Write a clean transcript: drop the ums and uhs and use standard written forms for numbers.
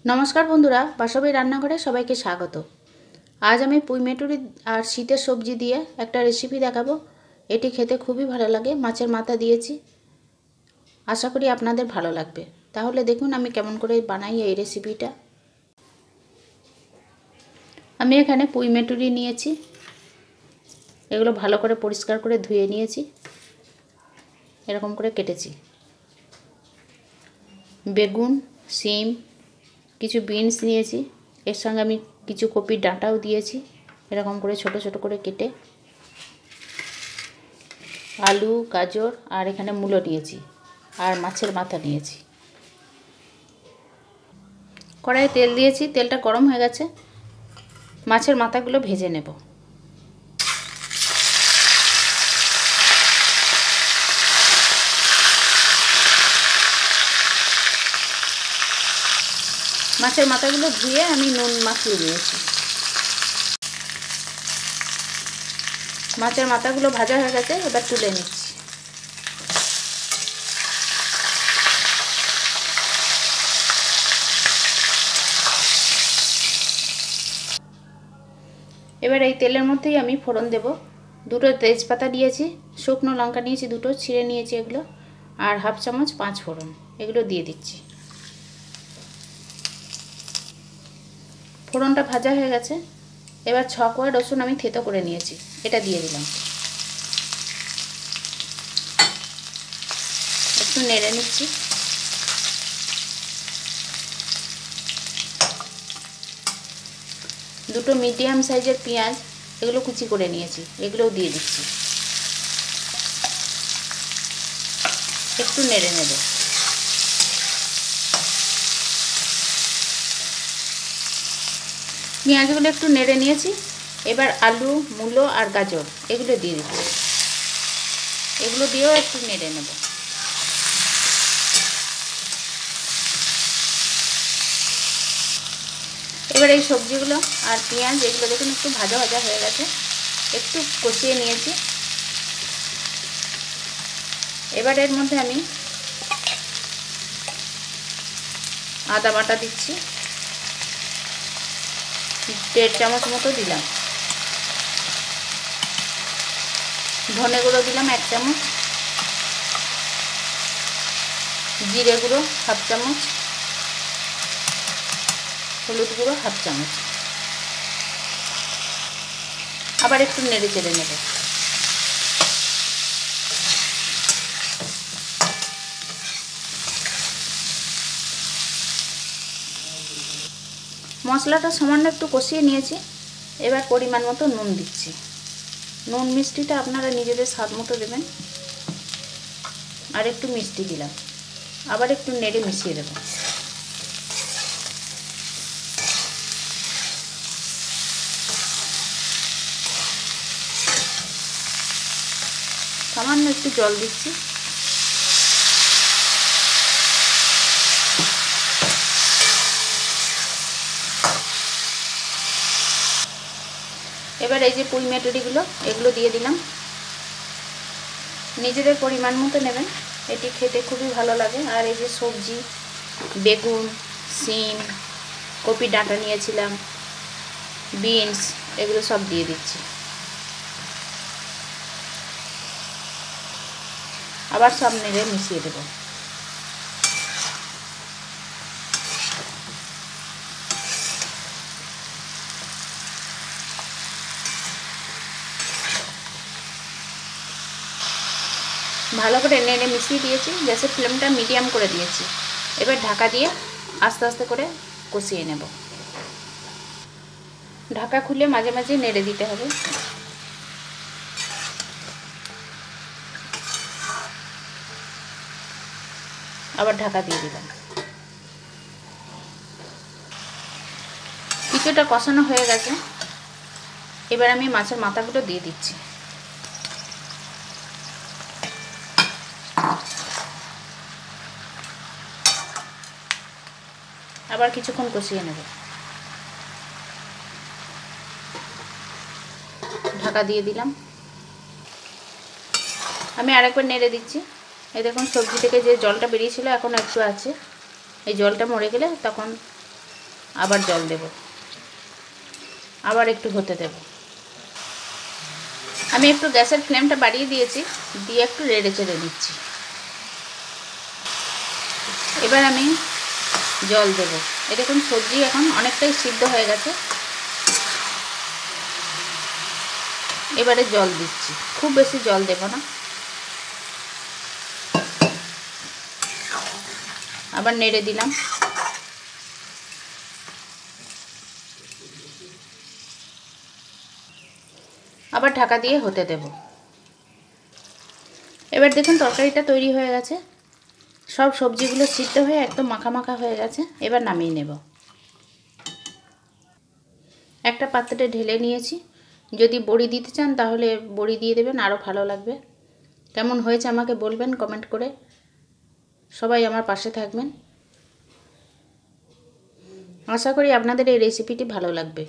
नमस्कार बंधुरा बासबी रान्नाघरे सबाइके स्वागत। आज आमी पुई मेटुरी और शीतेर सब्जी दिए एक रेसिपि देखाबो। एटी खेते खूबই भालो लागे। माछेर माथा दिएछि, आशा करी आपनादेर भालो लागबे। ताहले देखुन आमी केमन करे बानाई এই रेसिपिटा। आमी एखाने पुई मेटुरी निएछि, एगुलो भालो करे परिष्कार करे धुए निएछि, एरकम करे केटेछि। बेगुन, सीम, किछु बिन्स निएछि, एर संगे आमी किछु कपिर डाँटाओ दिएछि, एरकम करे छोटो छोटो करे केटे। आलू, गाजर और एखाने मूलो निएछि और माछेर माथा निएछि। कड़ाइये तेल दिएछि, तेलटा गरम हये गेछे। माछेर माथागुलो भेजे नेब। माछेर माथागुलो धुए आमी नुन माखिए दिएछि। माछेर माथागुलो भाजा हये गेछे, एबार तुले निচ্ছি। এবার এই তেলের মধ্যেই আমি ফোড়ন দেব। দুটো তেজপাতা দিয়েছি, শুকনো লঙ্কা নিয়েছি দুটো, ছিঁড়ে নিয়েছি এগুলো, আর হাফ চামচ পাঁচ ফোড়ন, এগুলো দিয়ে দিচ্ছি। ফোড়নটা ভাজা হয়ে গেছে। এবার 6 কোয়া রসুন আমি থেতো করে নিয়েছি, এটা দিয়ে দিলাম। একটু নেড়ে নিচ্ছি। দুটো মিডিয়াম সাইজের পেঁয়াজ, এগুলো কুচি করে নিয়েছি, এগুলোও দিয়ে দিচ্ছি। একটু নেড়ে নেব। পেঁয়াজগুলো একটু নেড়ে নিয়েছি। এবার আলু, মূলো আর গাজর এগুলো দিয়ে দিচ্ছি। এগুলো দিয়েও একটু নেড়ে নেব। এবার এই সবজিগুলো আর পেঁয়াজ এগুলো দেখুন একটু ভাজা ভাজা হয়ে গেছে, একটু কষিয়ে নিয়েছি। এবার এর মধ্যে আমি আদা বাটা দিচ্ছি, 1.5 চামচ মতো দিলাম। ধনে গুঁড়ো দিলাম 1 চামচ, জিরে গুঁড়ো হাফ চামচ, হলুদ গুঁড়ো হাফ চামচ। আবার একটু নেড়ে চেড়ে নেব। মশলাটা সামান্য একটু কষিয়ে নিয়েছি। এবার পরিমাণ মতো নুন দিচ্ছি। নুন মিষ্টিটা আপনারা নিজেদের স্বাদ মতো দেবেন। আর একটু মিষ্টি দিলাম। আবার একটু নেড়ে মিশিয়ে দেব। সামান্য একটু জল দিচ্ছি। এবার এই যে পুঁই মেটুরিগুলো এগুলো দিয়ে দিলাম। নিজেদের পরিমাণ মতো নেবেন, এটি খেতে খুবই ভালো লাগে। আর এই যে সবজি, বেগুন, সিম, কপি ডাঁটা নিয়েছিলাম, বিনস, এগুলো সব দিয়ে দিচ্ছি। আবার সব নেড়ে মিশিয়ে দেব। ভালো করে নেড়ে মিশিয়ে দিয়েছি। গ্যাসের ফ্লেমটা মিডিয়াম করে দিয়েছি। এবার ঢাকা দিয়ে আস্তে আস্তে করে কষিয়ে নেব। ঢাকা খুলে মাঝে মাঝে নেড়ে দিতে হবে। আবার ঢাকা দিয়ে দিলাম। কিছুটা কষানো হয়ে গেছে। এবার আমি মাছের মাথাগুলো দিয়ে দিচ্ছি। আবার কিছুক্ষণ কষিয়ে নেব। ঢাকা দিয়ে দিলাম। আমি আরেকবার নেড়ে দিচ্ছি। এই দেখুন সবজি থেকে যে জলটা বেরিয়েছিল এখন একটু আছে। এই জলটা মরে গেলে তখন আবার জল দেব, আবার একটু হতে দেব। আমি একটু গ্যাসের ফ্লেমটা বাড়িয়ে দিয়েছি, দিয়ে একটু নেড়ে চেড়ে দিচ্ছি। এবার আমি জল দেব। এই দেখুন সবজি এখন অনেকটাই সিদ্ধ হয়ে গেছে। এবারে জল দিচ্ছি, খুব বেশি জল দেব না। আবার নেড়ে দিলাম। আবার ঢাকা দিয়ে হতে দেব। এবার দেখুন তরকারিটা তৈরি হয়ে গেছে। সব সবজিগুলো সিদ্ধ হয়ে একদম মাখা মাখা হয়ে গেছে। এবার নামিয়ে নেব। একটা পাত্রে ঢেলে নিয়েছি। যদি বড়ি দিতে চান তাহলে বড়ি দিয়ে দেবেন, আরও ভালো লাগবে। কেমন হয়েছে আমাকে বলবেন কমেন্ট করে। সবাই আমার পাশে থাকবেন। আশা করি আপনাদের এই রেসিপিটি ভালো লাগবে।